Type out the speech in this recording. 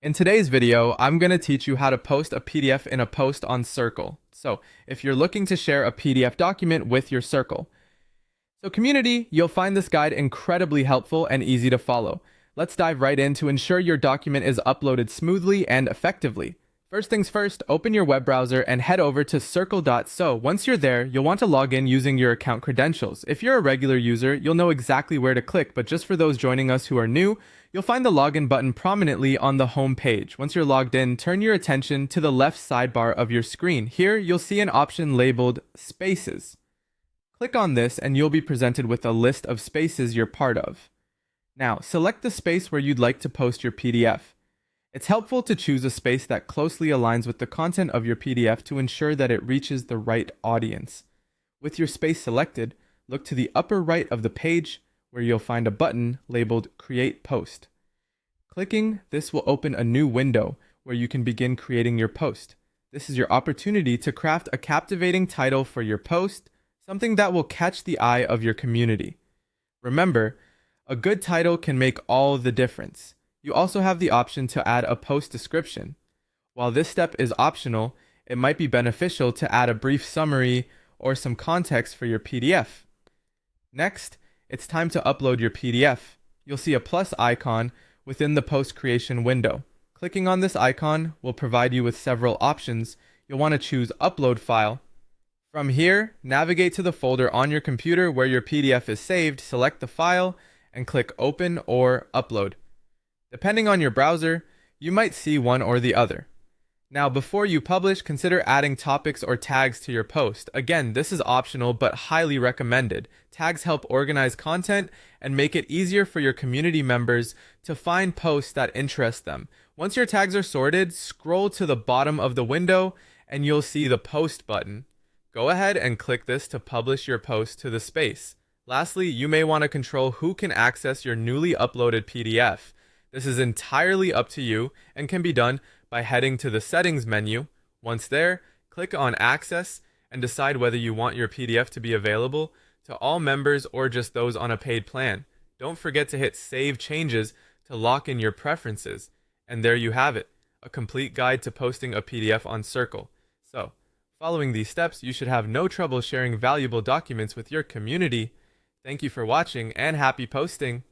In today's video, I'm going to teach you how to post a PDF in a post on Circle. So, if you're looking to share a PDF document with your Circle. So community, you'll find this guide incredibly helpful and easy to follow. Let's dive right in to ensure your document is uploaded smoothly and effectively. First things first, open your web browser and head over to Circle.so. Once you're there, you'll want to log in using your account credentials. If you're a regular user, you'll know exactly where to click, but just for those joining us who are new, you'll find the login button prominently on the home page. Once you're logged in, turn your attention to the left sidebar of your screen. Here, you'll see an option labeled Spaces. Click on this and you'll be presented with a list of spaces you're part of. Now, select the space where you'd like to post your PDF. It's helpful to choose a space that closely aligns with the content of your PDF to ensure that it reaches the right audience. With your space selected, look to the upper right of the page where you'll find a button labeled Create Post. Clicking this will open a new window where you can begin creating your post. This is your opportunity to craft a captivating title for your post, something that will catch the eye of your community. Remember, a good title can make all the difference. You also have the option to add a post description. While this step is optional, it might be beneficial to add a brief summary or some context for your PDF. Next, it's time to upload your PDF. You'll see a plus icon within the post creation window. Clicking on this icon will provide you with several options. You'll want to choose Upload File. From here, navigate to the folder on your computer where your PDF is saved, select the file, and click Open or Upload. Depending on your browser, you might see one or the other. Now, before you publish, consider adding topics or tags to your post. Again, this is optional but highly recommended. Tags help organize content and make it easier for your community members to find posts that interest them. Once your tags are sorted, scroll to the bottom of the window and you'll see the Post button. Go ahead and click this to publish your post to the space. Lastly, you may want to control who can access your newly uploaded PDF. This is entirely up to you and can be done by heading to the Settings menu. Once there, click on Access and decide whether you want your PDF to be available to all members or just those on a paid plan. Don't forget to hit Save Changes to lock in your preferences. And there you have it, a complete guide to posting a PDF on Circle. So, following these steps, you should have no trouble sharing valuable documents with your community. Thank you for watching and happy posting!